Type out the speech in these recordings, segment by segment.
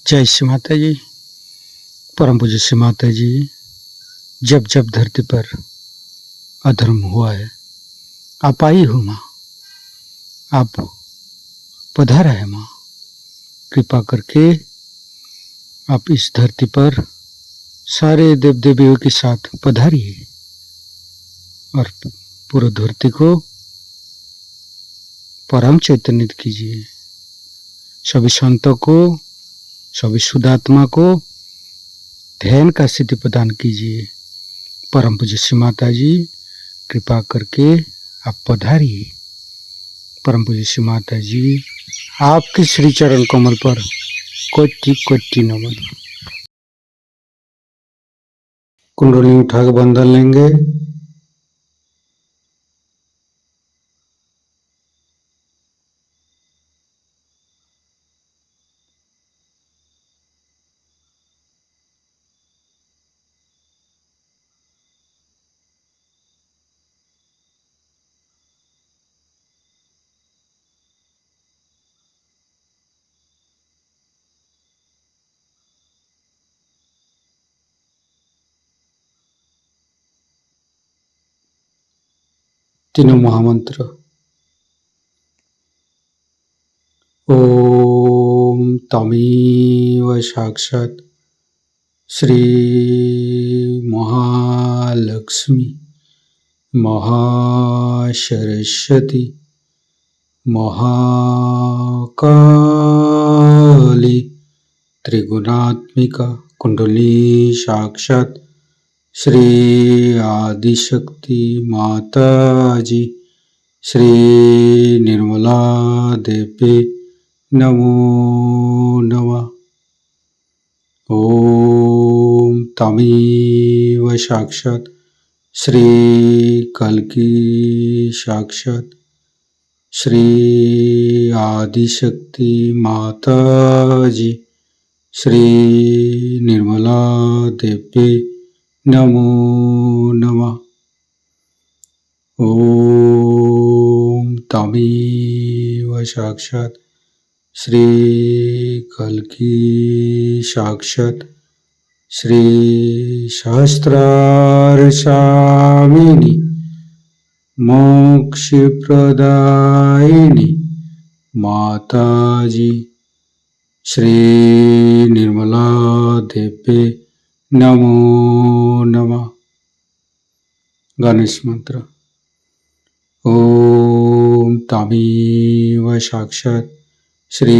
जय श्री माता जी। परम पूज्य श्री माता जी, जब जब धरती पर अधर्म हुआ है, आप आई हो माँ, आप पधारा है माँ। कृपा करके आप इस धरती पर सारे देव देवियों के साथ पधारिए और पूरी धरती को परम चैतन्य कीजिए। सभी संतों को, सभी शुद्धात्मा को ध्यान का सिद्धि प्रदान कीजिए। परम पूज्य श्री माता जी, कृपा करके आप पधारिए। परम पूज्य श्री माता जी, आपके श्री चरण कमल पर कोटि कोटि नमन। कुंडली उठा के बंधन लेंगे। तीनों महामंत्र। ओम तमेव साक्षात् श्री महालक्ष्मी महासरस्वती महाकाली त्रिगुणात्मिका कुंडली साक्षात् श्री आदिशक्ति माता जी श्री निर्मला देवी नमो नमः। ओम तमेव साक्षात् श्री कल्की साक्षात् श्री आदिशक्ति माता जी श्री निर्मला देवी नमो नमः। ओम तमेव साक्षात् श्री कल्की साक्षात् श्री सहस्रार स्वामिनी मोक्ष प्रदायिनी माता जी श्री निर्मला देवी नमो नमः। गणेश मंत्र। ओम तमेव साक्षात् श्री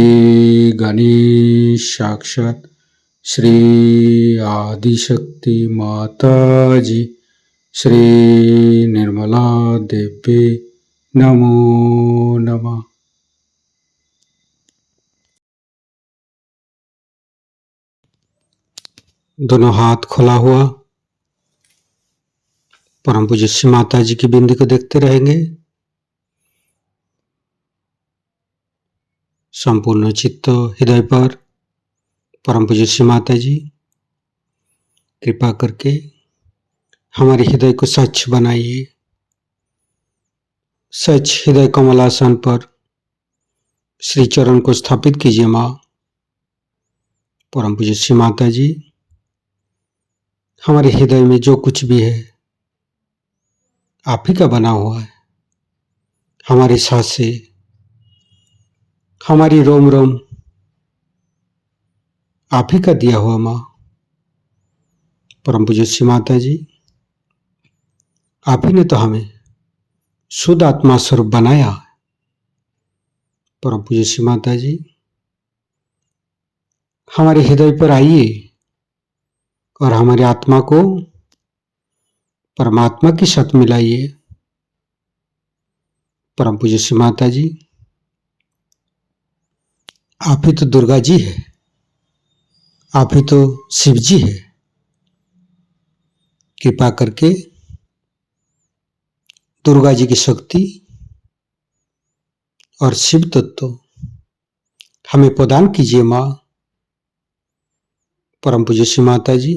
गणेश साक्षात् श्री आदिशक्ति माता जी श्री निर्मला देवी नमो नमः। दोनों हाथ खुला हुआ परम पूज्य श्री माता जी की बिंदी को देखते रहेंगे। संपूर्ण चित्त हृदय पर परम पूज्य श्री माता जी कृपा करके हमारे हृदय को स्वच्छ बनाइए। स्वच्छ हृदय कमलासन पर श्री चरण को स्थापित कीजिए माँ। परम पूज्य श्री माता जी, हमारे हृदय में जो कुछ भी है आप ही का बना हुआ है। हमारी सांसें, हमारी रोम रोम आप ही का दिया हुआ माँ। परम पूज्य श्री माता जी, आप ही ने तो हमें शुद्ध आत्मा स्वरूप बनाया। परम पूज्य श्री माता जी, हमारे हृदय पर आइए और हमारी आत्मा को परमात्मा के साथ मिलाइए। परम पूज्य श्री माता जी, आप ही तो दुर्गा जी है, आप ही तो शिव जी है। कृपा करके दुर्गा जी की शक्ति और शिव तत्व हमें प्रदान कीजिए माँ। परम पूज्य श्री माता जी,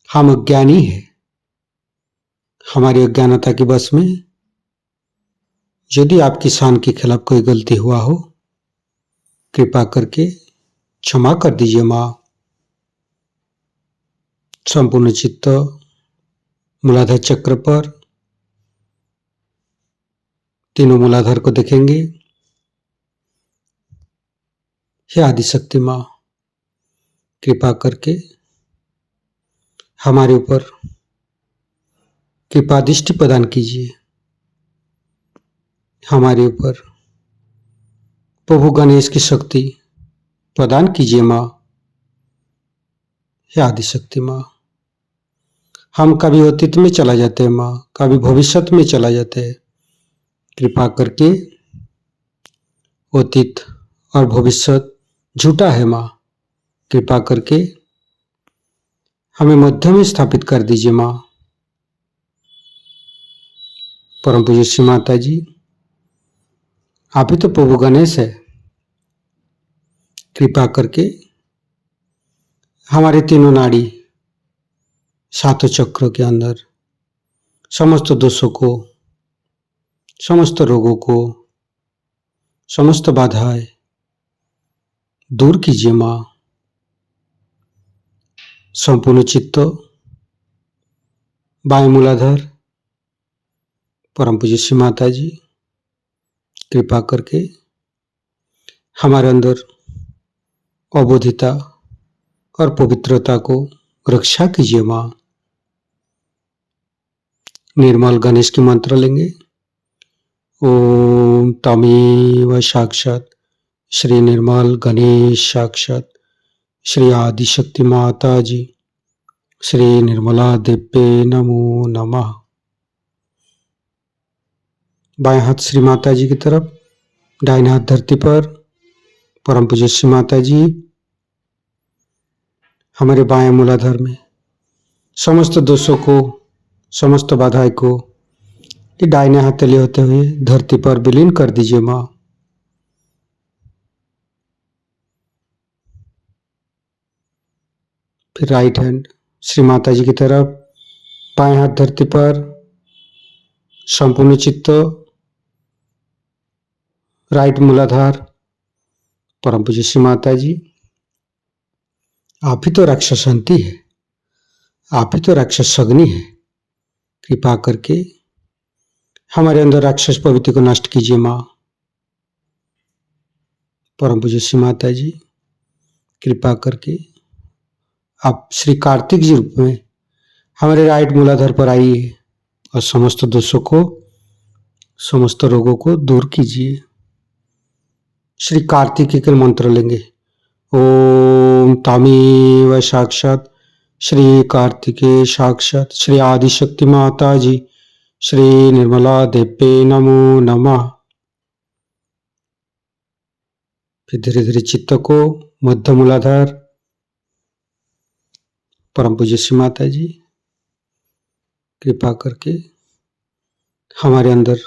हम अज्ञानी है, हमारी अज्ञानता के बस में यदि आपकी शान के खिलाफ कोई गलती हुआ हो, कृपा करके क्षमा कर दीजिए माँ। संपूर्ण चित्त मूलाधार चक्र पर, तीनों मूलाधार को देखेंगे। हे आदिशक्ति माँ, कृपा करके हमारे ऊपर कृपा दृष्टि प्रदान कीजिए। हमारे ऊपर प्रभु गणेश की शक्ति प्रदान कीजिए माँ। हे आदिशक्ति माँ, हम कभी अतीत में चला जाते हैं माँ, कभी भविष्य में चला जाते हैं। कृपा करके अतीत और भविष्य झूठा है माँ, कृपा करके हमें मध्य में स्थापित कर दीजिए माँ। परम पूज्य श्री माता जी, आप ही तो प्रभु गणेश है। कृपा करके हमारे तीनों नाड़ी, सातों चक्रों के अंदर समस्त दोषों को, समस्त रोगों को, समस्त बाधाएं दूर कीजिए माँ। संपूर्ण चित्त बाएं मूलाधार, परम पूज्य श्री माता जी, कृपा करके हमारे अंदर अबोधिता और पवित्रता को रक्षा कीजिए माँ। निर्मल गणेश की मंत्र लेंगे। ओम तमेव साक्षात श्री निर्मल गणेश साक्षात श्री आदिशक्ति माता जी श्री निर्मला देव्ये नमो नमः। बाएं हाथ श्री माता जी की तरफ, दाहिने हाथ धरती पर। परम पूज्य श्री माता जी हमारे बाएं मूलाधार में समस्त दोषों को, समस्त बाधाएं को ये दाहिने हाथ तले होते हुए धरती पर विलीन कर दीजिए माँ। फिर राइट हैंड श्री माता जी की तरफ, बाएं हाथ धरती पर, संपूर्ण चित्त राइट मूलाधार। परम पूज्य श्री माता जी, आप ही तो राक्षसंती है, आप ही तो राक्षस अग्नि है। कृपा करके हमारे अंदर राक्षस प्रवृत्ति को नष्ट कीजिए माँ। परम पूज्य श्री माता जी, कृपा करके आप श्री कार्तिक जी रूप में हमारे राइट मूलाधार पर आइए और समस्त दोषों को, समस्त रोगों को दूर कीजिए। श्री कार्तिक के मंत्र लेंगे। ओम तमेव साक्षात श्री कार्तिके साक्षात श्री आदिशक्ति माता जी श्री निर्मला देव्ये नमो नमः। फिर धीरे धीरे चित्त को मध्य मूलाधार, परम पूज्य श्री माता जी, कृपा करके हमारे अंदर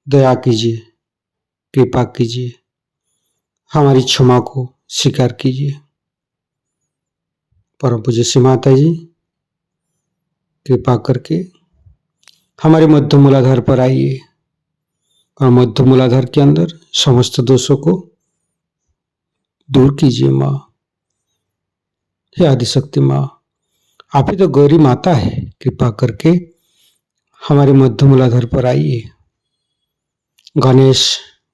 दया कीजिए, कृपा कीजिए, हमारी क्षमा को स्वीकार कीजिए। परम पूज्य श्री माता जी, कृपा करके हमारे मध्य मूलाधार पर आइए और मध्य मूलाधार के अंदर समस्त दोषों को दूर कीजिए माँ। हे आदिशक्ति माँ, आप ही तो गौरी माता है। कृपा करके हमारे मध्य मूलाधार पर आइए। गणेश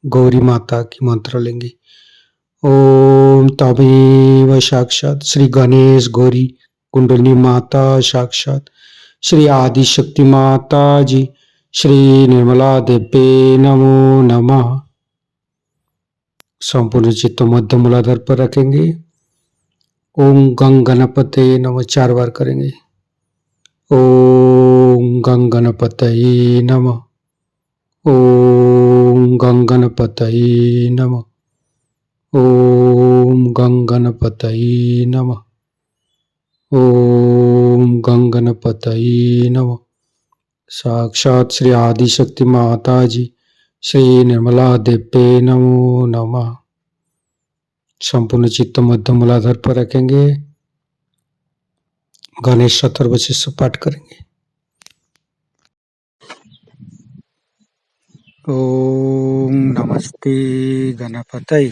गौरी माता की मंत्र लेंगे। ओम तमेव साक्षात श्री गणेश गौरी कुंडली माता साक्षात श्री आदिशक्ति माता जी श्री निर्मला देव्ये नमो नमः। संपूर्ण चित्त मध्य मूलाधार पर रखेंगे। ओम गंग गणपते नमः 4 बार करेंगे। ओम गंग गणपतये नमः। ओम गंग गणपतये नमः। ओम गंग गणपतये नमः। ओम गंग गणपतये नमः। साक्षात श्री आदिशक्ति माता जी श्री निर्मला देव्ये नमो नमः। संपूर्ण चित्त मध्य मूलाधार पर रखेंगे। गणेश अथर्वशीष पाठ करेंगे। ओम नमस्ते गणपतये।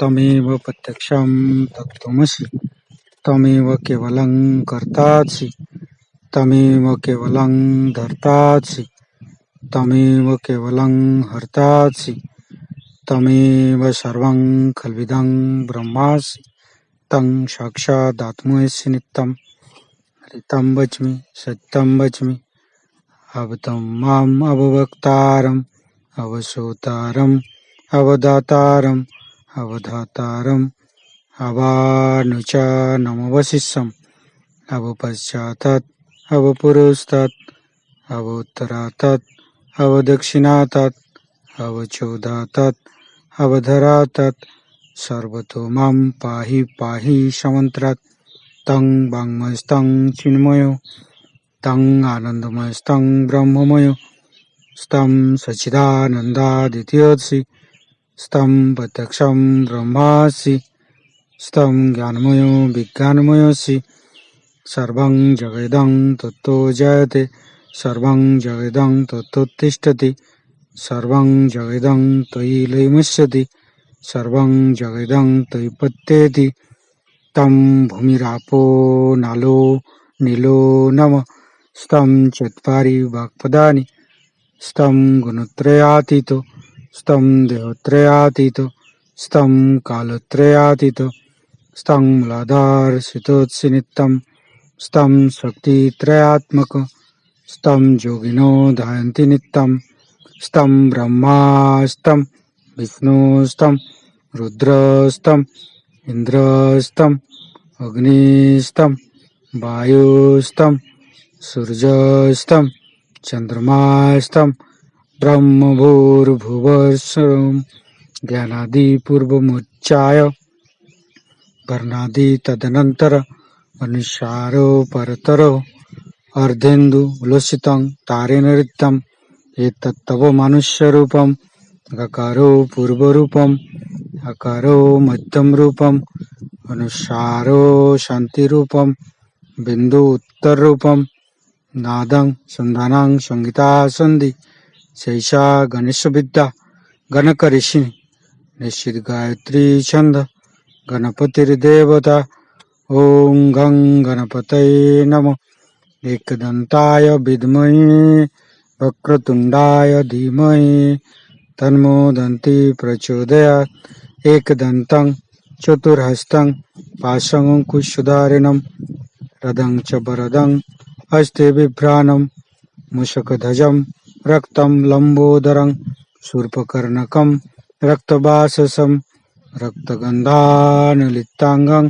तमेव प्रत्यक्षं तत्त्वमसि तमेव केवलं कर्तासि तमेव केवलं धर्तासि तमेव केवलं हर्तासि तमेव सर्वं खल्विदं ब्रह्मासि तं साक्षादात्मसि नित्यं ऋतं वच्मि सत्यं वच्मि अवतं माम् अववक्तारम् अवसोतारम् अवदातारम् अवधातारम् अवानुचानमवशिष्यम् अवपश्चातात् अवपुरस्तात् अवोत्तरातात् अवदक्षिणातात् अवचोदातात् अवधरातात् सर्वतो मां पाहि पाहि समन्त्रात् तं वाङ्मयस्तं चिन्मयो तं आनन्दमयस्तं ब्रह्ममयो स्तं सच्चिदानन्दादित्यसि स्तं प्रत्यक्षं ब्रह्मासि स्तं ज्ञानमयो विज्ञानमयोऽसि सर्वं जगदं तत्तो जयते सर्वं जगदं तत्तोत्तिष्ठति सर्वं जगदं त्वयि लयमुच्यते सर्वं जगदं त्वयि पत्येति तं भूमिरापो नालो नीलो नमः स्तं चत्वारि वाक्पदानि स्तं गुणत्रयातीतो स्तं देहत्रयातीतो स्तं कालत्रयातीतो स्तं मूलाधारसितोत्सि नित्यं स्तं शक्तित्रयात्मक स्तं योगिनो ध्यायन्ति नित्यं स्तं ब्रह्मा स्तं विष्णु स्तं रुद्रस्तं इन्द्रस्तं अग्निस्तं वायुस्तं सूर्यस्तं चन्द्रमास्तं ब्रह्मभूर्भुवस्सुरं ज्ञानादिपूर्वमुच्चाय वर्णादि तदनन्तर अनुसारो परतरो अर्धेन्दु उल्लसितं तारेण ऋतं एतत्तव मनुष्यरूपम् अकारो पूर्वरूपम् अकारो मध्यमरूपम् अनुसारो शान्तिरूपम् बिन्दु उत्तररूपम् नादं सन्धानं संहिता सन्धि शैषा गणेशविद्या गणकऋषि निश्चित गायत्री छंद गणपतिर्देवता ओं गं गणपतये नमः एकदन्ताय विद्महे वक्रतुण्डाय धीमहि तन्नो दन्ति प्रचोदयात् एकदन्तं चतुर्हस्तं पाशमङ्कुशधारिणं रदं च वरदं हस्ते बिभ्राणं मूषकध्वजं रक्तं लम्बोदरं शूर्पकर्णकं रक्तवाससं रक्तगन्धानुलिप्ताङ्गं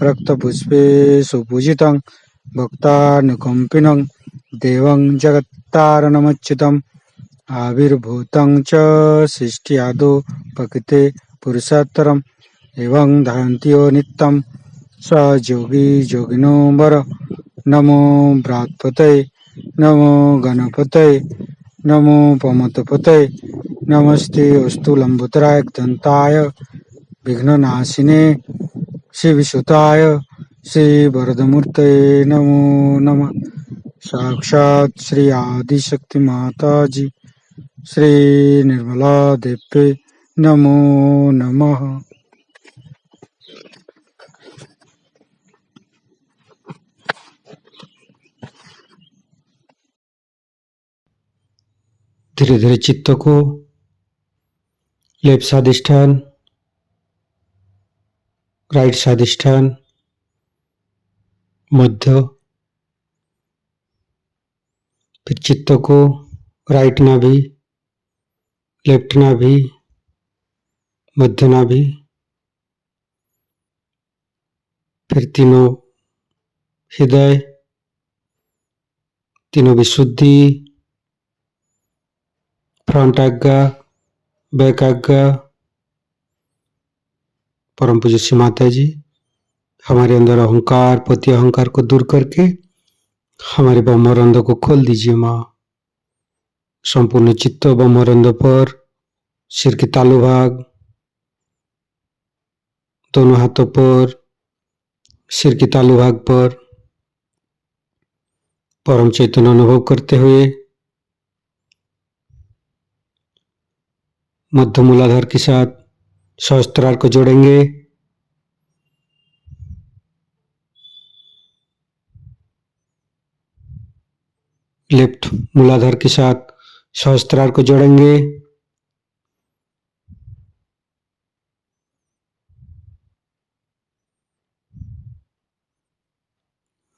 रक्तपुष्पे सुपूजितं भक्तानुकम्पिनं देवं जगत्तारणमच्युतम् आविर्भूतं च सृष्ट्यादौ प्रकृते पुरुषोत्तरम् एवं ध्यायन्ति यो नित्यं स योगी योगिनो वर नमो बृहत्पतये नमो गणपतये नमो पमतपतये नमस्ते अस्तु लंबोदराय दन्ताय विघ्ननाशिने श्रीविसुताय श्रीवरदमूर्तये नमो नमः साक्षात् श्री आदिशक्ति माताजी श्री निर्मला देवी नमो नमः। धीरे धीरे चित्त को लेफ्ट स्वादिष्ठान राइट स्वादिष्ठान मध्य फिर चित्त को राइट नाभि लेफ्ट नाभि मध्य नाभि फिर तीनों हृदय तीनों विशुद्धि फ्रंट आज्ञा बैक आज्ञा। परम पूज्य श्री माता जी हमारे अंदर अहंकार पति अहंकार को दूर करके हमारे ब्रह्मरंध्र को खोल दीजिए माँ। संपूर्ण चित्त ब्रह्मरंध्र पर सिर के तालु भाग दोनों हाथों पर सिर के तालु भाग पर परम चैतन्य अनुभव करते हुए मध्य मूलाधार के साथ सहस्त्रार को जोड़ेंगे। लेफ्ट मूलाधार के साथ सहस्त्रार को जोड़ेंगे।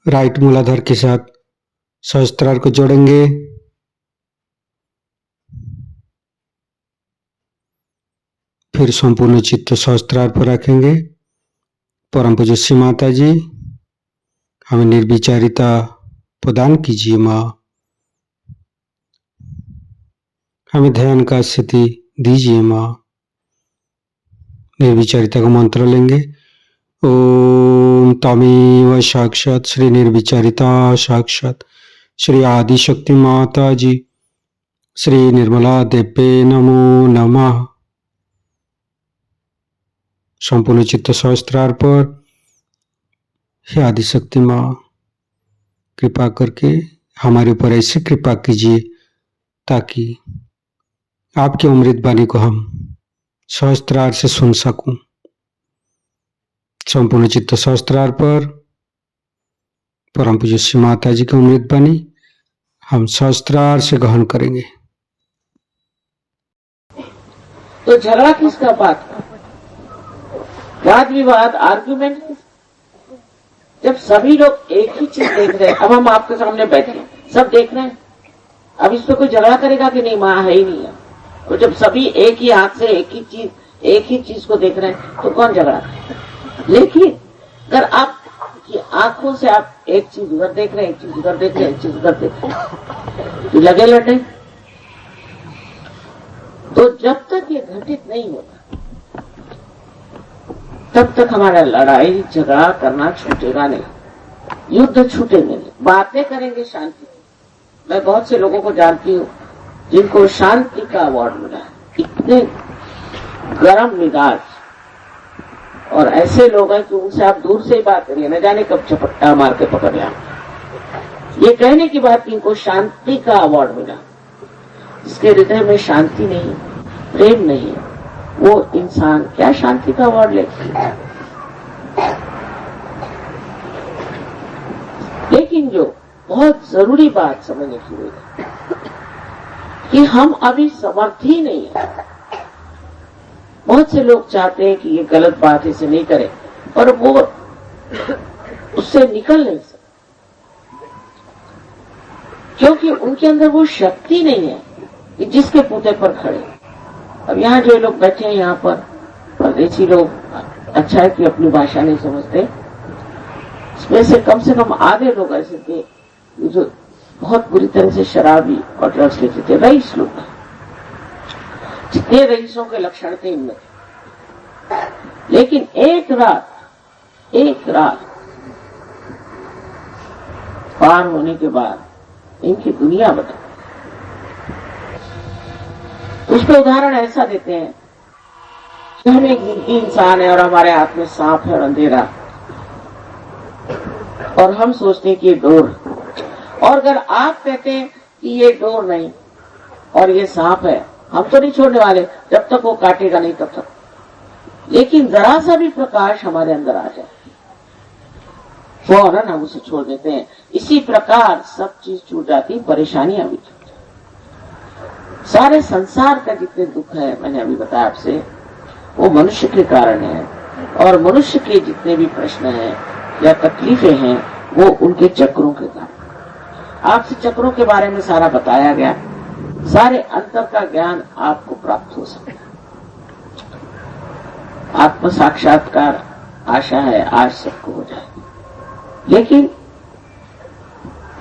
राइट मूलाधार के साथ सहस्त्रार को जोड़ेंगे। फिर संपूर्ण चित्त सहस्त्रार पर रखेंगे। परम पूज्य श्री माता जी, हमें निर्विचारिता प्रदान कीजिए माँ। हमें ध्यान का स्थिति दीजिए माँ। निर्विचारिता का मंत्र लेंगे। ओम तमेव साक्षात श्री निर्विचारिता साक्षात श्री आदिशक्ति माता जी श्री निर्मला देवे नमो नमः। संपूर्ण चित्त सहस्त्रार पर हे आदिशक्ति माँ, कृपा करके हमारे ऊपर ऐसी कृपा कीजिए ताकि आपकी अमृत वाणी को हम सहस्त्रार से सुन सकूं। संपूर्ण चित्त सहस्त्रार पर परम पूज्य श्री माता जी की अमृत वाणी हम सहस्त्रार से ग्रहण करेंगे। तो झगड़ा किसका बात का? वाद विवाद आर्ग्यूमेंट, जब सभी लोग एक ही चीज देख रहे हैं। अब हम आपके सामने बैठे हैं, सब देख रहे हैं, अब इस पे कोई झगड़ा करेगा कि नहीं? माँ है ही नहीं है। तो जब सभी एक ही हाथ से एक ही चीज को देख रहे हैं तो कौन झगड़ा करेगा? लेकिन अगर आप की आंखों से आप एक चीज उधर देख रहे हैं, एक चीज उधर देख रहे हैं, एक चीज उधर देख रहे हैं, तो लगे लड़ने। तो जब तक ये घटित नहीं होता तब तक हमारा लड़ाई झगड़ा करना छूटेगा नहीं, युद्ध छूटेंगे नहीं। बातें करेंगे शांति। मैं बहुत से लोगों को जानती हूँ जिनको शांति का अवार्ड मिला है, इतने गरम मिजाज, और ऐसे लोग हैं कि उनसे आप दूर से ही बात करिए, न जाने कब झपट्टा मार के पकड़ लिया। ये कहने की बात कि इनको शांति का अवार्ड मिला। जिसके हृदय में शांति नहीं, प्रेम नहीं, वो इंसान क्या शांति का अवार्ड लेते? लेकिन जो बहुत जरूरी बात समझने की हुई है कि हम अभी समर्थ ही नहीं है। बहुत से लोग चाहते हैं कि ये गलत बात इसे नहीं करें, और वो उससे निकल नहीं सकते क्योंकि उनके अंदर वो शक्ति नहीं है कि जिसके पूते पर खड़े। अब यहाँ जो लोग बैठे हैं, यहाँ पर परदेशी लोग, अच्छा है कि अपनी भाषा नहीं समझते। इसमें से कम आधे लोग ऐसे थे जो बहुत बुरी तरह से शराबी और ड्रग्स लेते थे। रईस लोग, जितने रईसों के लक्षण थे इनमें। लेकिन एक रात पार होने के बाद इनकी दुनिया बदल। उस पर उदाहरण ऐसा देते हैं कि हम एक जिंदगी इंसान है और हमारे हाथ में सांप है और अंधेरा, और हम सोचते हैं कि ये डोर, और अगर आप कहते हैं कि ये डोर नहीं और ये सांप है, हम तो नहीं छोड़ने वाले जब तक वो काटेगा नहीं तब तक। लेकिन जरा सा भी प्रकाश हमारे अंदर आ जाए, फौरन हम उसे छोड़ देते हैं। इसी प्रकार सब चीज छूट जाती, परेशानियां भी छूट जाती। सारे संसार का जितने दुख है, मैंने अभी बताया आपसे, वो मनुष्य के कारण है, और मनुष्य के जितने भी प्रश्न हैं या तकलीफें हैं वो उनके चक्रों के कारण। आपसे चक्रों के बारे में सारा बताया गया, सारे अंतर का ज्ञान आपको प्राप्त हो सकता है। आत्म साक्षात्कार आशा है आज सबको हो जाए, लेकिन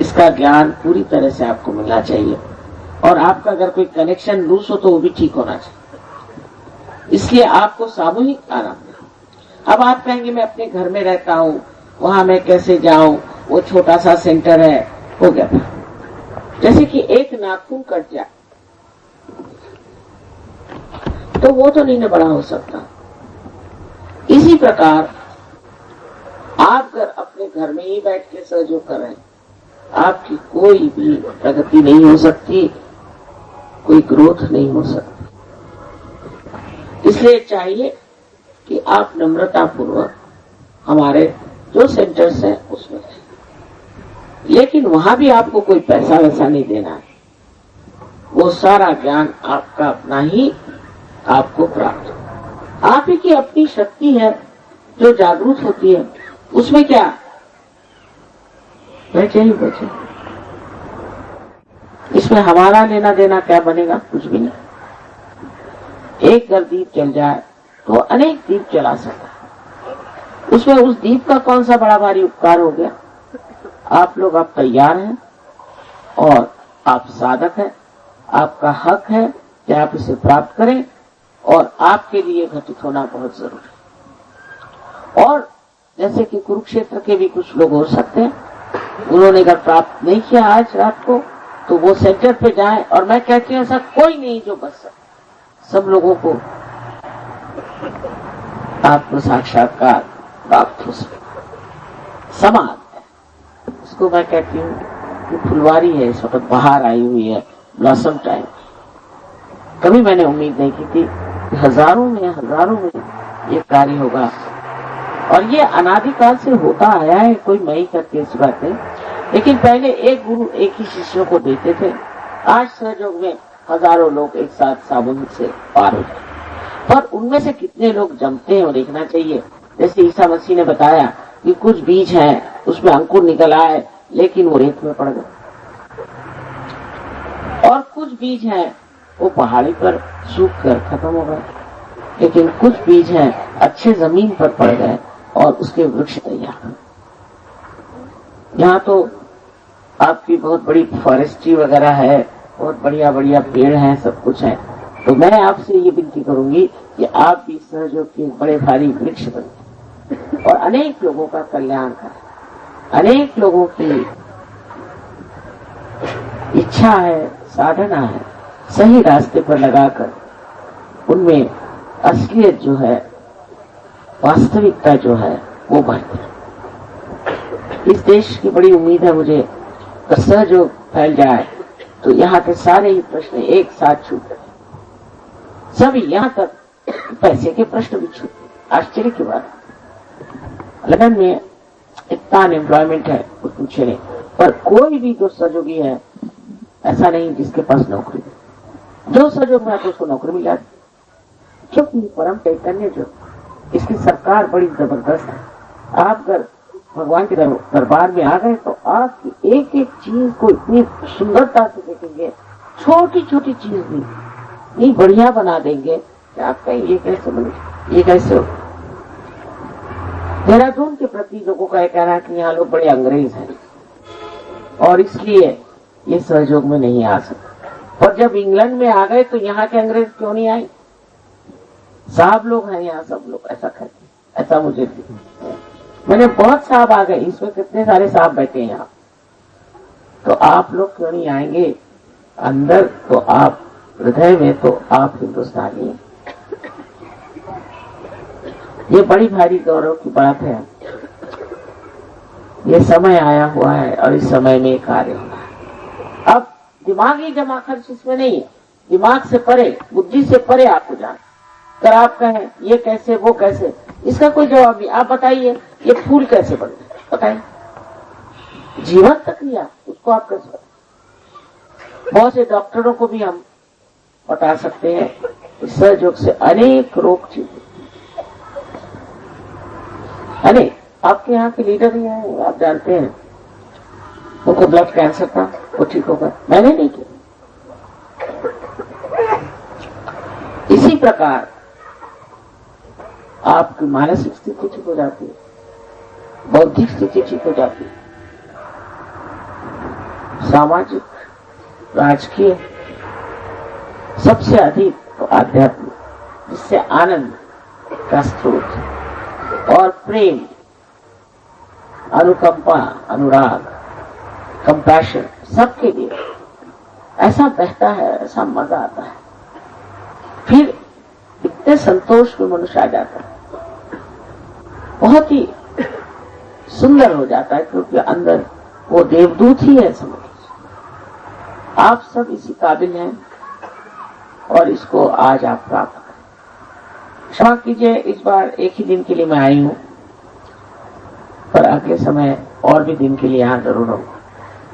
इसका ज्ञान पूरी तरह से आपको मिलना चाहिए, और आपका अगर कोई कनेक्शन लूज हो तो वो भी ठीक होना चाहिए। इसलिए आपको सामूहिक आना है। अब आप कहेंगे मैं अपने घर में रहता हूँ, वहां मैं कैसे जाऊं, वो छोटा सा सेंटर है, हो गया था। जैसे कि एक नाखून कट जाए तो वो तो नहीं न बड़ा हो सकता। इसी प्रकार आप अगर अपने घर में ही बैठ के सहयोग कर रहे हैं, आपकी कोई भी प्रगति नहीं हो सकती, कोई ग्रोथ नहीं हो सकती। इसलिए चाहिए कि आप नम्रता पूर्वक हमारे जो सेंटर्स हैं उसमें रहें, लेकिन वहां भी आपको कोई पैसा वैसा नहीं देना है। वो सारा ज्ञान आपका अपना ही आपको प्राप्त हो। आप ही की अपनी शक्ति है जो जागरूक होती है, उसमें क्या बचे ही बचे। इसमें हमारा लेना देना क्या बनेगा? कुछ भी नहीं। एक अगर दीप जल जाए तो अनेक दीप जला सकता है, उसमें उस दीप का कौन सा बड़ा भारी उपकार हो गया? आप लोग अब तैयार हैं और आप साधक हैं, आपका हक है कि आप इसे प्राप्त करें और आपके लिए घटित होना बहुत जरूरी है। और जैसे कि कुरुक्षेत्र के भी कुछ लोग हो सकते हैं, उन्होंने अगर प्राप्त नहीं किया आज रात को तो वो सेंटर पे जाएं, और मैं कहती हूँ ऐसा कोई नहीं जो बच सकता। सब लोगों को आत्म साक्षात्कार प्राप्त हो सके। समाज है, इसको मैं कहती हूँ कि फुलवारी है, इस वक्त बाहर आई हुई है, ब्लॉसम टाइम। कभी मैंने उम्मीद नहीं की थी कि हजारों में ये कार्य होगा, और ये अनादिकाल से होता आया है। कोई मैं ही करके इस बात है, लेकिन पहले एक गुरु एक ही शिष्यों को देते थे। आज सहयोग में हजारों लोग एक साथ साबुन से पार हो जाते, पर उनमें से कितने लोग जमते हैं वो देखना चाहिए। जैसे ईसा मसीह ने बताया कि कुछ बीज हैं, उसमें अंकुर निकल आए लेकिन वो रेत में पड़ गए, और कुछ बीज हैं वो पहाड़ी पर सूख कर खत्म हो गए, लेकिन कुछ बीज हैं अच्छे जमीन पर पड़ गए और उसके वृक्ष तैयार। यहाँ तो आपकी बहुत बड़ी फॉरेस्ट्री वगैरह है, बहुत बढ़िया बढ़िया पेड़ हैं, सब कुछ है। तो मैं आपसे ये विनती करूंगी कि आप भी सहयोग के बड़े भारी वृक्ष बने और अनेक लोगों का कल्याण करें। अनेक लोगों की इच्छा है, साधना है, सही रास्ते पर लगाकर उनमें असलियत जो है, वास्तविकता जो है वो बढ़ती है। इस देश की बड़ी उम्मीद है मुझे, अगर सहयोग फैल जाए तो यहाँ के सारे ही प्रश्न एक साथ छूट गए, सभी यहाँ तक पैसे के प्रश्न भी छूट। आश्चर्य की बात, लगन में इतना अनएम्प्लॉयमेंट है कुछ पूछे नहीं, पर कोई भी जो सहयोगी है ऐसा नहीं जिसके पास नौकरी है। जो सहयोग में आते उसको नौकरी मिल जाती, क्योंकि परम चैतन्य जो इसकी सरकार बड़ी जबरदस्त है। आप अगर भगवान के दरबार में आ गए तो आपकी एक एक चीज को इतनी सुंदरता से देखेंगे, छोटी छोटी चीज भी इतनी बढ़िया बना देंगे कि आप कहें ये कैसे बने, ये कैसे हो। देहरादून के प्रति लोगों का यह कहना है कि यहाँ लोग बड़े अंग्रेज हैं और इसलिए ये सहयोग में नहीं आ सकते। और जब इंग्लैंड में आ गए तो यहाँ के अंग्रेज क्यों नहीं आए? साहब लोग हैं यहाँ, सब लोग ऐसा कहते, ऐसा मुझे मैंने बहुत साहब आ गए, इसमें कितने सारे साहब बैठे हैं यहाँ, तो आप लोग क्यों नहीं आएंगे अंदर? तो आप हृदय में तो आप हिंदुस्तानी हैं। ये बड़ी भारी गौरव की बात है। ये समय आया हुआ है और इस समय में कार्य होना है। अब दिमागी जमा खर्च इसमें नहीं है, दिमाग से परे, बुद्धि से परे आपको जाना। अगर आप कहें ये कैसे वो कैसे, इसका कोई जवाब नहीं। आप बताइए ये फूल कैसे बनते, बताइए, जीवन प्रक्रिया उसको आप कैसे बताइए। बहुत से डॉक्टरों को भी हम बता सकते हैं सहयोग से अनेक रोग ठीक, अनेक। आपके यहाँ के लीडर ही हैं, आप जानते हैं, उनको ब्लड कैंसर था, वो ठीक होगा, मैंने नहीं किया। इसी प्रकार आपकी मानसिक स्थिति ठीक हो जाती है, बौद्धिक स्थिति ठीक हो जाती है, सामाजिक, राजकीय, सबसे अधिक तो आध्यात्मिक, जिससे आनंद का स्रोत और प्रेम, अनुकंपा, अनुराग, कंपैशन सबके लिए ऐसा बहता है, ऐसा मजा आता है। फिर इतने संतोष में मनुष्य आ जाता है, बहुत ही सुंदर हो जाता है, क्योंकि अंदर वो देवदूत ही है। समझ, आप सब इसी काबिल हैं और इसको आज आप प्राप्त करें। क्षमा कीजिए, इस बार एक ही दिन के लिए मैं आई हूँ, पर अगले समय और भी दिन के लिए यहाँ जरूर रहूंगा,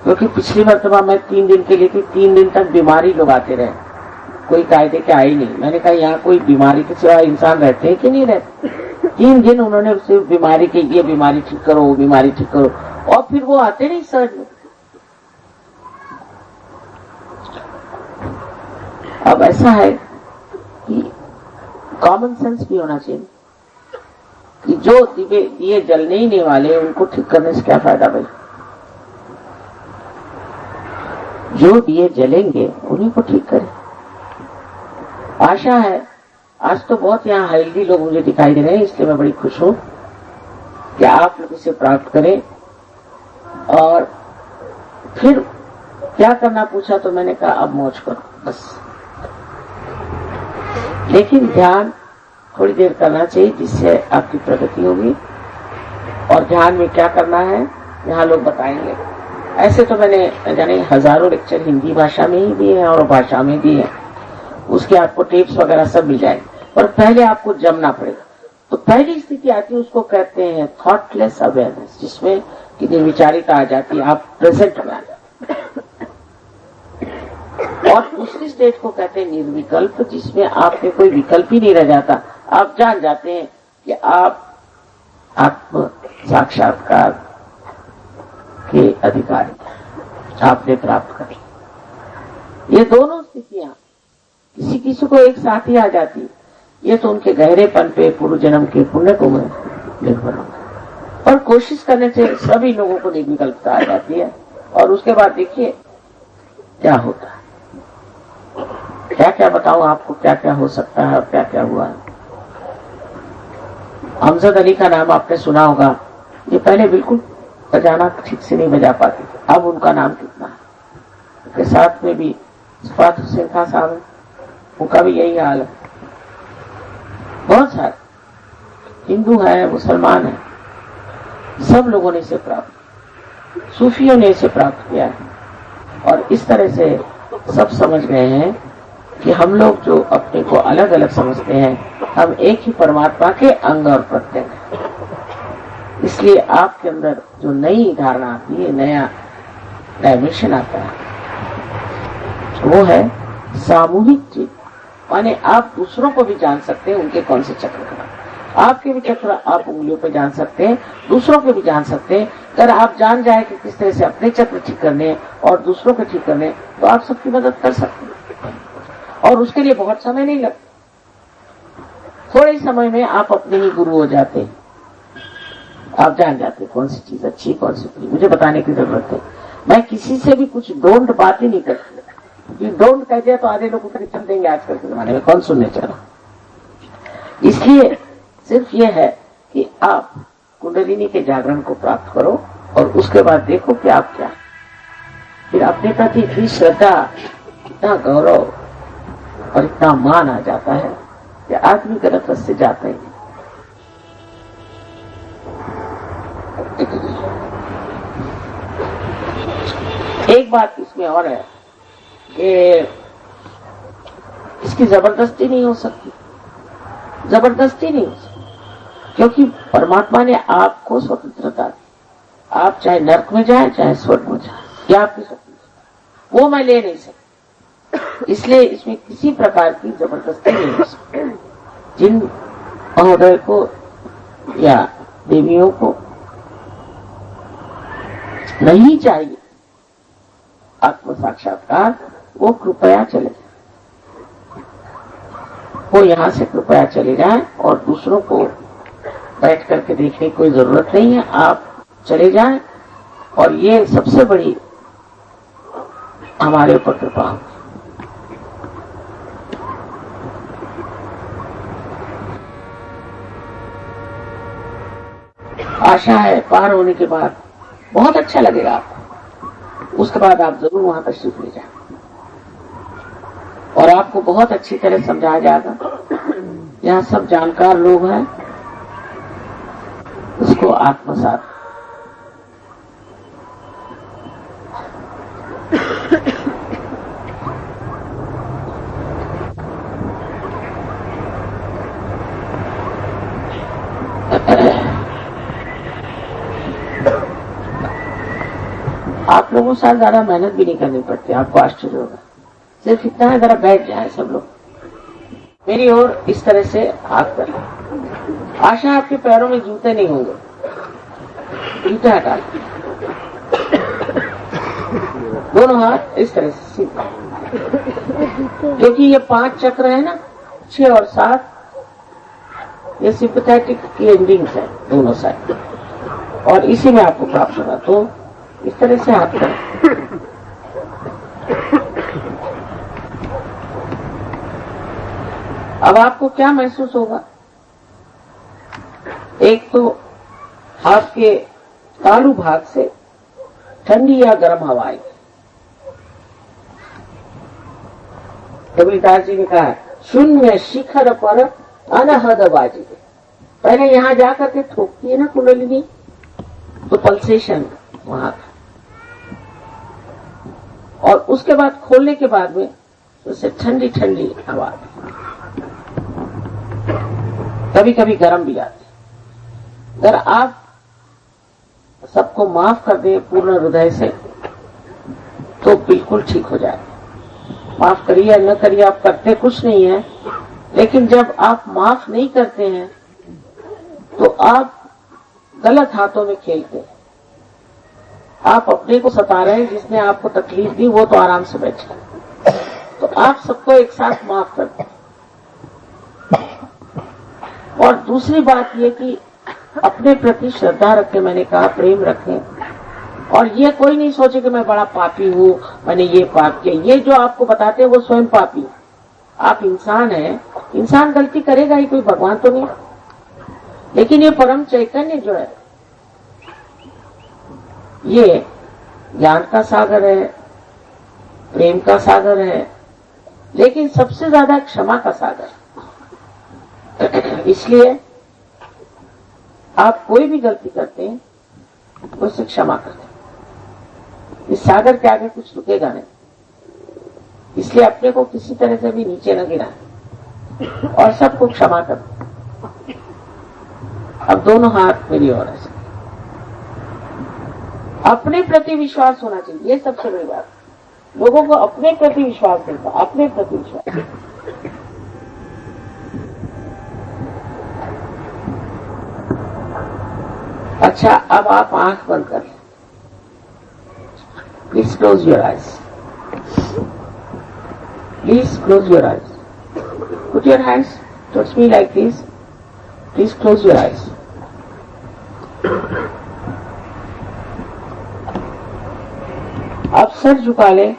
क्योंकि पिछली मरतबा मैं 3 दिन के लिए थी, 3 दिन तक बीमारी लोग आते रहे, कोई कायदे के आई नहीं। मैंने कहा यहाँ कोई बीमारी के सिवा इंसान रहते हैं कि नहीं रहते। 3 दिन उन्होंने सिर्फ बीमारी के, ये बीमारी ठीक करो, वो बीमारी ठीक करो, और फिर वो आते नहीं सहज में। अब ऐसा है कि कॉमन सेंस भी होना चाहिए कि जो दिए जलने ही नहीं वाले उनको ठीक करने से क्या फायदा भाई। जो दिए जलेंगे उन्हीं को ठीक करें। आशा है, आज तो बहुत यहाँ हेल्दी लोग मुझे दिखाई दे रहे हैं, इसलिए मैं बड़ी खुश हूं कि आप लोग इसे प्राप्त करें। और फिर क्या करना पूछा तो मैंने कहा अब मौज करो बस, लेकिन ध्यान थोड़ी देर करना चाहिए जिससे आपकी प्रगति होगी। और ध्यान में क्या करना है यहाँ लोग बताएंगे। ऐसे तो मैंने जाने हजारों लेक्चर हिंदी भाषा में ही दिए हैं और भाषा में दिए हैं, उसके आपको टिप्स वगैरह सब मिल जाएंगे, पर पहले आपको जमना पड़ेगा। तो पहली स्थिति आती है, उसको कहते हैं थॉटलेस अवेयरनेस, जिसमें कि निर्विचारिता आ जाती है, आप प्रेजेंट में आ जाते हैं। और दूसरी स्टेज को कहते हैं निर्विकल्प, जिसमें आपके कोई विकल्प ही नहीं रह जाता, आप जान जाते हैं कि आप आत्म साक्षात्कार के अधिकारी आपने प्राप्त कर। ये दोनों स्थितियां किसी किसी को एक साथ ही आ जाती है, ये तो उनके गहरेपन पे, पूर्व जन्म के पुण्य को निर्भर होगा। और कोशिश करने से सभी लोगों को निर्विकल्पता आ जाती है। और उसके बाद देखिए क्या होता है, क्या क्या बताऊं आपको, क्या क्या हो सकता है और क्या क्या हुआ है। अमजद अली का नाम आपने सुना होगा, ये पहले बिल्कुल बजाना ठीक से नहीं बजा पाते थे, अब उनका नाम कितना है। उनके साथ में भी सफात हुसैन खान साहब है, उनका भी यही हाल है। बहुत सारे हिंदू है, मुसलमान है, सब लोगों ने इसे प्राप्त, सूफियों ने इसे प्राप्त किया है। और इस तरह से सब समझ गए हैं कि हम लोग जो अपने को अलग अलग समझते हैं, हम एक ही परमात्मा के अंग और प्रत्यंग हैं। इसलिए आपके अंदर जो नई धारणा आती है, नया डायमेंशन आता है, वो है सामूहिक चीज। माने आप दूसरों को भी जान सकते हैं, उनके कौन से चक्र का, आपके भी चक्र आप उंगलियों पे जान सकते हैं, दूसरों के भी जान सकते हैं। अगर आप जान जाए कि किस तरह से अपने चक्र ठीक करने और दूसरों के ठीक करने, तो आप सबकी मदद कर सकते हैं। और उसके लिए बहुत समय नहीं लगता, थोड़े समय में आप अपने ही गुरु हो जाते हैं। आप जान जाते हैं कौन सी चीज अच्छी, कौन सी बुरी, मुझे बताने की जरूरत है। मैं किसी से भी कुछ डोंट बात ही नहीं करती, डोंट कह दिया तो आधे लोग उतर चल देंगे आजकल के जमाने में, कौन सुनने चला। इसलिए सिर्फ ये है कि आप कुंडलिनी के जागरण को प्राप्त करो और उसके बाद देखो कि आप क्या, फिर अपने प्रति इतनी श्रद्धा, इतना गौरव और इतना मान आ जाता है कि आदमी गलत रास्ते जाता ही नहीं। एक बात इसमें और है कि इसकी जबरदस्ती नहीं हो सकती, जबरदस्ती नहीं हो सकती, क्योंकि परमात्मा ने आपको स्वतंत्रता दी। आप चाहे नरक में जाए चाहे स्वर्ग में जाए, यह आपकी स्वतंत्रता, वो मैं ले नहीं सकती। इसलिए इसमें किसी प्रकार की जबरदस्ती नहीं हो सकती। जिन महोदय को या देवियों को नहीं चाहिए आत्म साक्षात्कार, वो कृपया चले जाए, वो यहां से कृपया चले जाए और दूसरों को बैठ करके देखने की कोई जरूरत नहीं है, आप चले जाएं। और ये सबसे बड़ी हमारे ऊपर कृपा होगी। आशा है पार होने के बाद बहुत अच्छा लगेगा आपको, उसके बाद आप जरूर वहां तशरीफ ले जाए और आपको बहुत अच्छी तरह समझाया जाएगा। यहाँ सब जानकार लोग हैं, उसको आत्मसात आप लोगों से ज्यादा मेहनत भी नहीं करनी पड़ती, आपको आश्चर्य होगा। सिर्फ इतना है, जरा बैठ जाए सब लोग मेरी ओर इस तरह से हाथ कर। आशा आपके पैरों में जूते नहीं होंगे, जूते हटा दोनों हाथ इस तरह से सीधा, क्योंकि ये 5 चक्र है ना, 6 और 7, ये सिंपैथेटिक की एंडिंग्स है दोनों साइड, और इसी में आपको प्राप्त होगा। तो इस तरह से हाथ करें। अब आपको क्या महसूस होगा? एक तो आपके तालु भाग से ठंडी या गर्म हवा आएगी। कबीरदास जी ने कहा है, शून्य शिखर पर अनहद बाजी। पहले यहां जाकर के ठोकती है ना कुंडलिनी, तो पल्सेशन वहां था, और उसके बाद खोलने के बाद में उससे ठंडी ठंडी हवा, कभी कभी गर्म भी आती। अगर आप सबको माफ कर दें पूर्ण हृदय से तो बिल्कुल ठीक हो जाए। माफ करिए या न करिए, आप करते कुछ नहीं है, लेकिन जब आप माफ नहीं करते हैं तो आप गलत हाथों में खेलते हैं। आप अपने को सता रहे हैं, जिसने आपको तकलीफ दी वो तो आराम से बैठे। तो आप सबको एक साथ माफ कर दें। और दूसरी बात ये कि अपने प्रति श्रद्धा रखें, मैंने कहा प्रेम रखें, और ये कोई नहीं सोचे कि मैं बड़ा पापी हूँ, मैंने ये पाप किया। ये जो आपको बताते हैं वो स्वयं पापी है। आप इंसान हैं, इंसान गलती करेगा ही, कोई भगवान तो नहीं। लेकिन ये परम चैतन्य जो है, ये ज्ञान का सागर है, प्रेम का सागर है, लेकिन सबसे ज्यादा क्षमा का सागर है। इसलिए आप कोई भी गलती करते हैं उससे क्षमा करते हैं। इस सागर के आगे कुछ रुकेगा नहीं, इसलिए अपने को किसी तरह से भी नीचे न गिराएं और सबको क्षमा कर। अब दोनों हाथ मेरी ओर है। अपने प्रति विश्वास होना चाहिए, ये सबसे बड़ी बात। लोगों को अपने प्रति विश्वास मिलता, अपने प्रति विश्वास। अच्छा, अब आप आंख बंद कर लें। Please close your eyes, please close your eyes. Put your hands towards me like this, please close your eyes. अब सर झुका लें।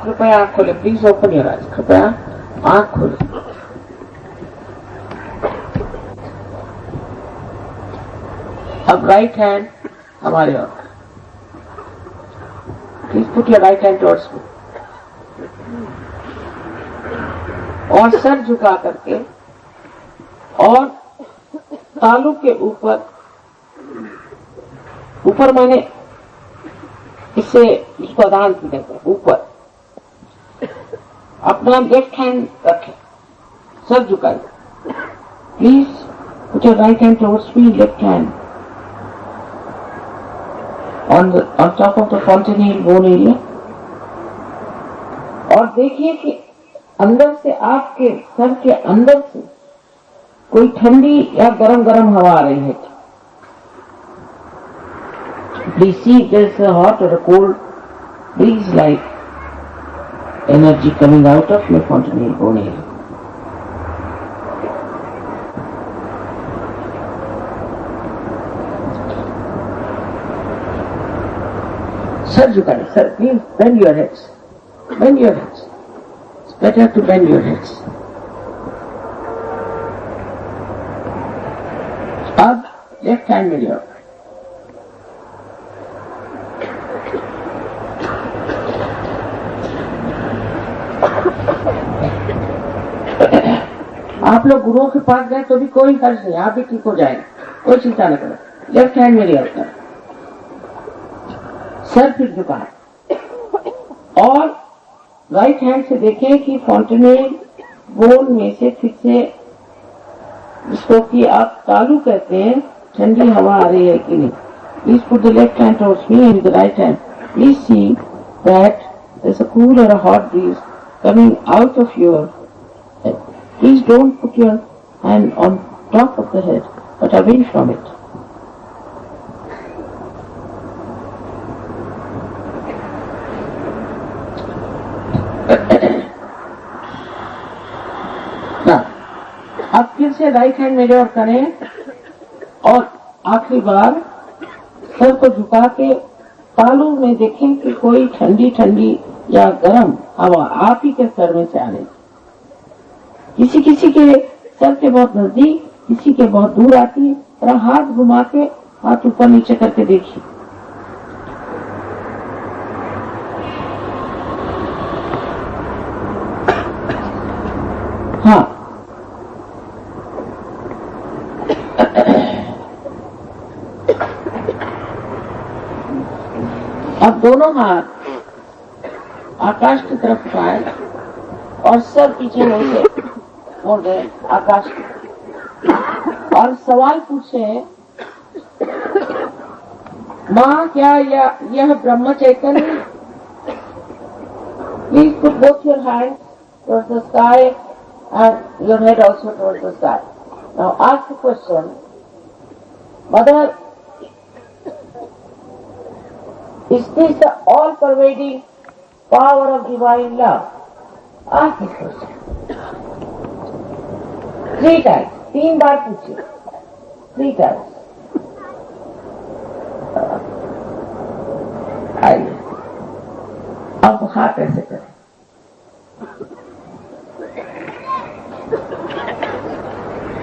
कृपया आंख खोले, प्लीज ओपन योर आइज। कृपया आंख खोले। अब राइट हैंड हमारे ओर, please put your right hand towards me, और सर झुका करके और तालू के ऊपर, ऊपर माने इससे इसको आधान की कहते हैं, ऊपर अपना लेफ्ट हैंड रखें, सर झुकाए। Please put your right hand towards me, left hand on top of the fontanelle bone area, और देखिए कि अंदर से, आपके सर के अंदर से कोई ठंडी या गरम गरम हवा आ रही है। Please see if there is a hot or a cold breeze like energy coming out of your fontanelle bone area. सर झुकाए, sir please bend your heads, bend your heads, it's better to bend your heads. अब left hand middle, आप लोग गुरुओं के पास गए तो भी कोई हर्ज नहीं, आप भी ठीक हो जाएंगे, कोई चिंता न करो। लेफ्ट हैंड मेरी हल्का, सर फिर झुका और राइट हैंड से देखें कि फॉन्टेनेल बोन में से फिर से, जिसको कि आप तालू कहते हैं, ठंडी हवा आ रही है कि नहीं। Please put the left hand towards me and the right hand, please see that there is a cool or a hot breeze coming out of your head. Please don't put your hand on top of the head, but away from it. Now, अब फिर से right hand मेरे और करें और आखिरी बार sir को झुका के तालू में देखें कि कोई ठंडी ठंडी या गर्म हवा आप ही के सर में से आ रही। किसी किसी के सर के बहुत नजदीक, किसी के बहुत दूर आती है। और हाथ घुमा के हाथ ऊपर नीचे करके देखिए। हाँ, अब दोनों हाथ आकाश की तरफ उठाए और सर पीछे मुड़ के मोड़ गए आकाश की, और सवाल पूछे, माँ क्या यह ब्रह्म चैतन्य? Please put both your hand towards the sky and your head also towards the sky. Now ask the question, Mother, is this the all-pervading power of divine love? Ask this question. 3 times, 3 बार पूछिए, 3 times. आइए, अब हाथ ऐसे करें,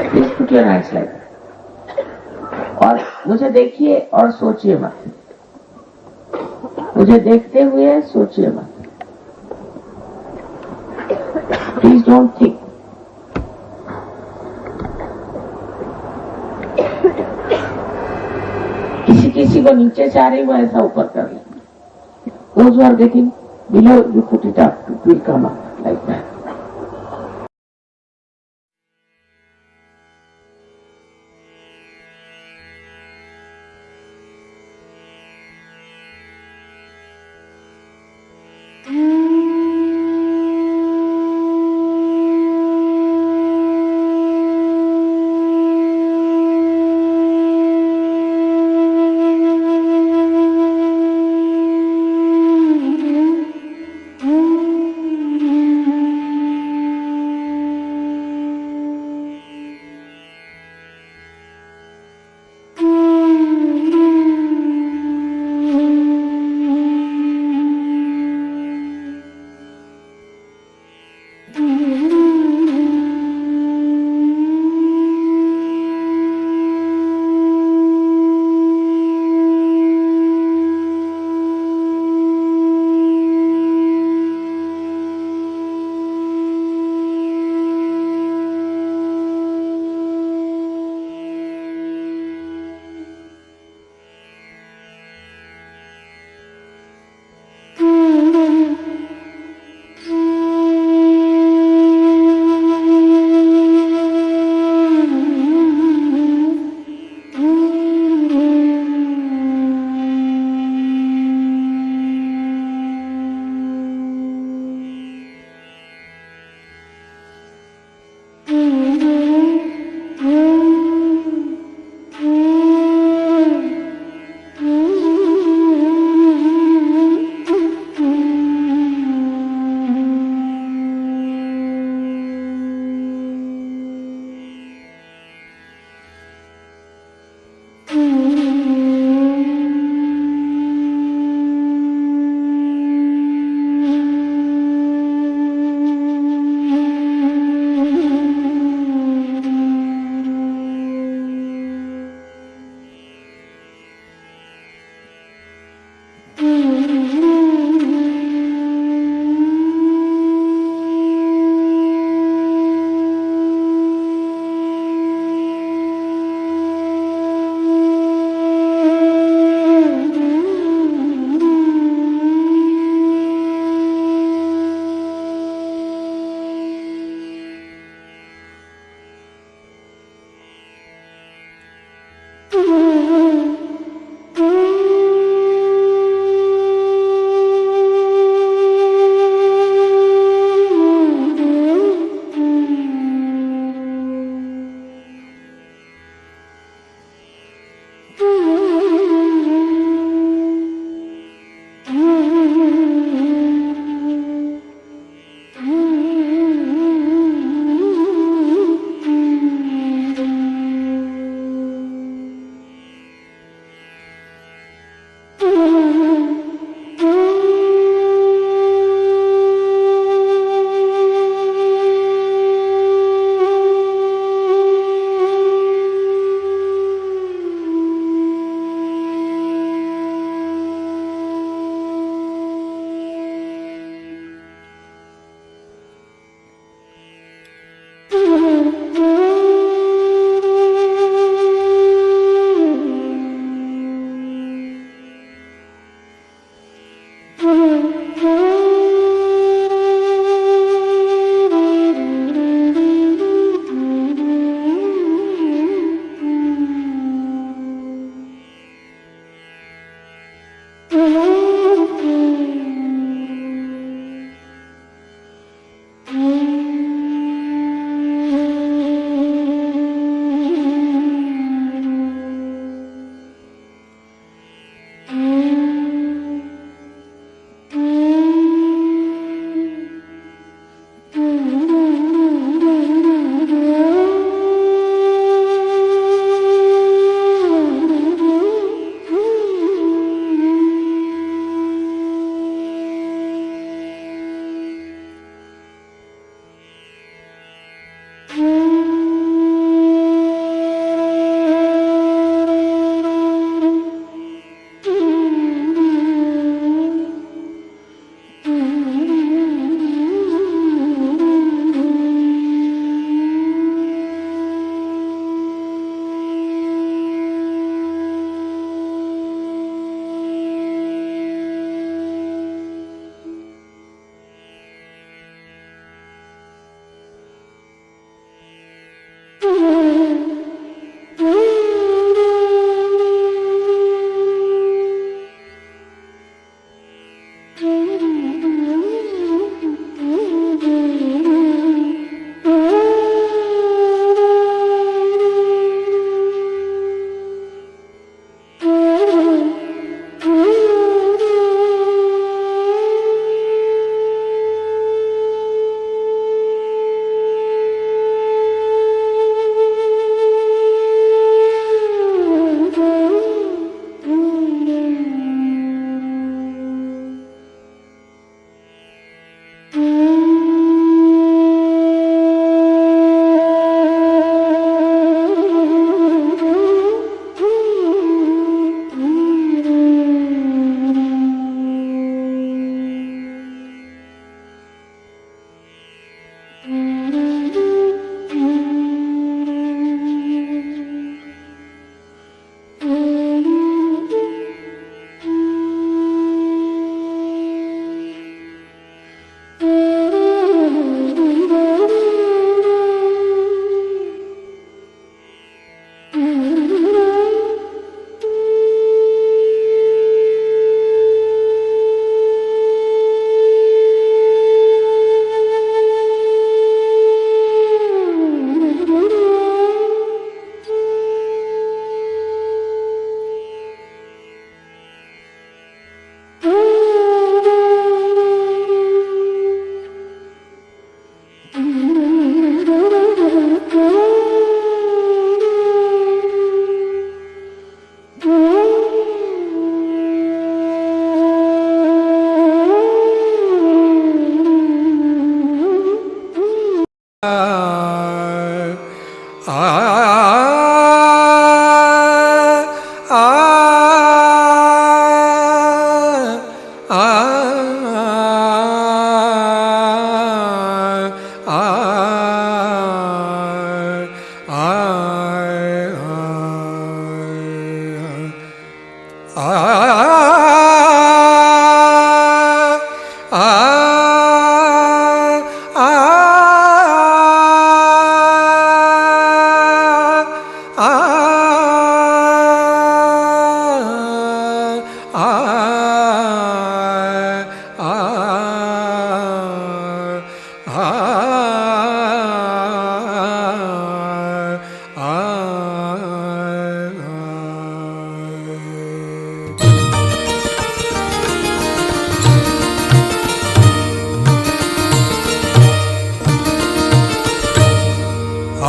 please put your hands like, और मुझे देखिए और सोचिए मत, मुझे देखते हुए सोचिए मत। Please don't think. किसी किसी को नीचे से आ रही वो ऐसा ऊपर कर ले। Those who are getting below, you put it up, it will come up like that.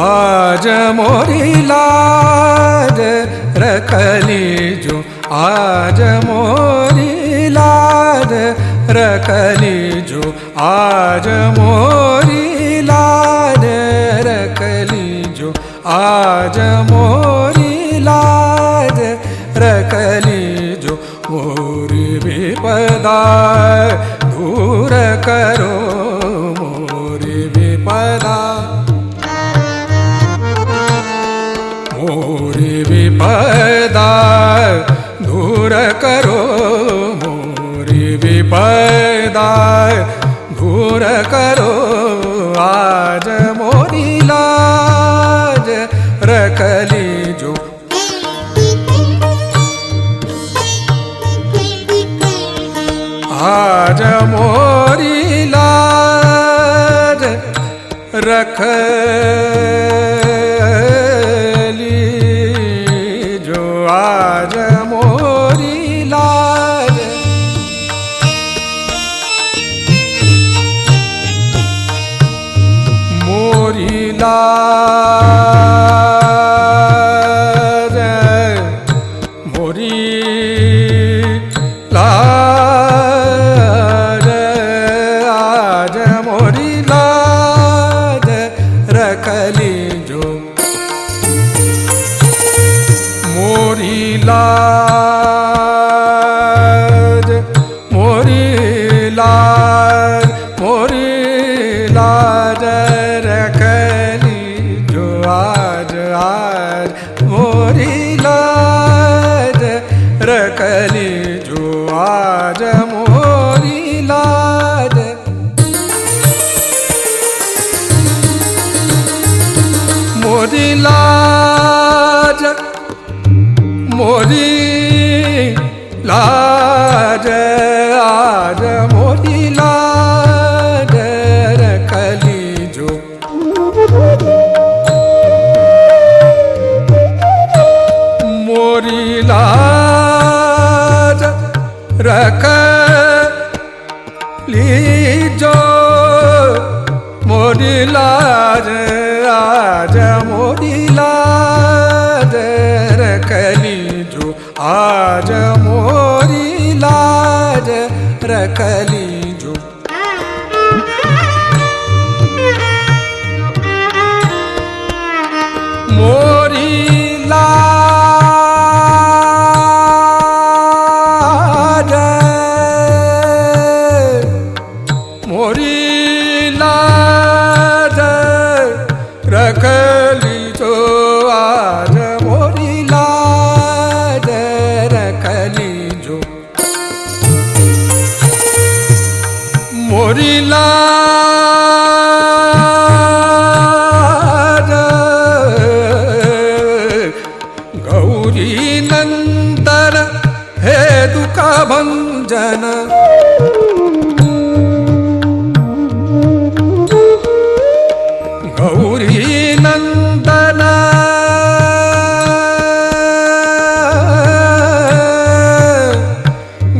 आज मोरी लाज रखली जो, आज मोरी लाज रखली जो, आज मोरी लाज रखली जो, आज मोरी लाज रखली जो। मोरी विपदा दूर करो, मोरी विपदा, मोरी विपदा दूर करो, मोरी विपदा दूर करो। आज मोरी लाज रखली जो, आज मोरी लाज रखली जो, आज मोरी लाज। मोरी लाज, मोरी लाज, आज मोरी लाज रखली जो। मोरी लाज, मोरी लाज, मोरी लाज रखली जो, आज आज मोरी लाज रखली जो, आज मोरी लाज। मोरी लाज, मोरी लाज, आज मोरी लाज रखली जो। मोरी लाज रखली जो, मोरी लाज, आज मोरी लाज रखली जो, आज मोरी लाज रखली जो। मोरी लाज, मोरी लाज रखली जो, आज मोरी लाज रखली जो। मोरी लाज, गौरी नंदन हे दुख भंजन, गौरी नंदन,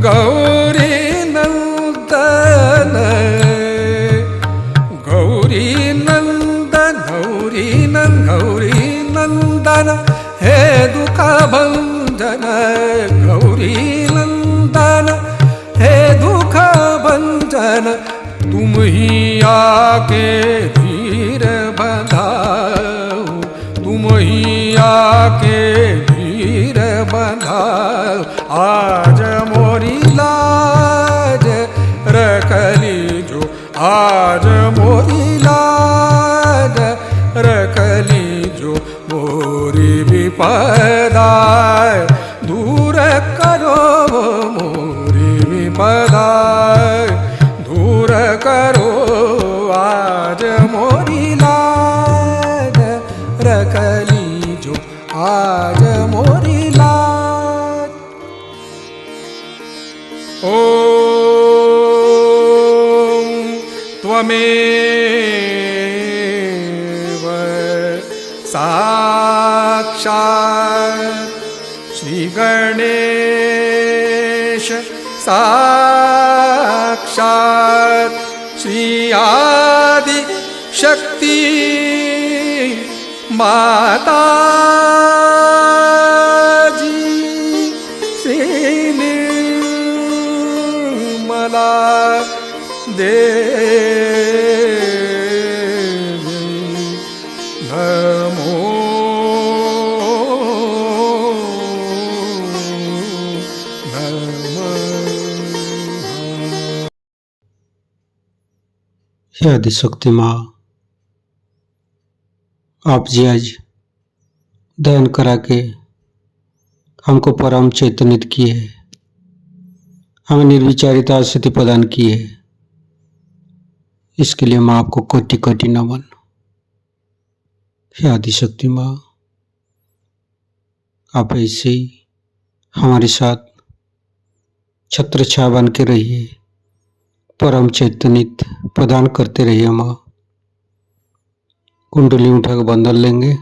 गौरी नंदन, गौरी नंदन, गौरी नंदन, गौरी नंदन हे दुख भंजन, गौरी नंदन हे दुख भंजन। तुम ही आके धीर बंधाओ, तुम ही आके धीर बंधाओ। आज मोरी लाज रखली जो, आज मोरी लाज रखली जो। मोरी विपदा दूर करो, मोरी विपदा दूर करो। आज मोरी लाज रखली जो, आज मोरी लाज। ओम त्वमेव साक्षात् श्री गणेश, साक्षात् श्री आदि शक्ति माता जी श्री निर्मला देवी नमो नमः। हे आदिशक्ति माँ, आप जी आज ध्यान करा के हमको परम चैतन्यित किए, हमें निर्विचारिता स्थिति प्रदान की है। इसके लिए माँ आपको कोटि कोटि नमन। हे आदिशक्ति माँ, आप ऐसे ही हमारे साथ छत्र छाया बन के रहिए, परम चैतन्यित प्रदान करते रहिए। माँ कुंडली उठा के बंधन लेंगे।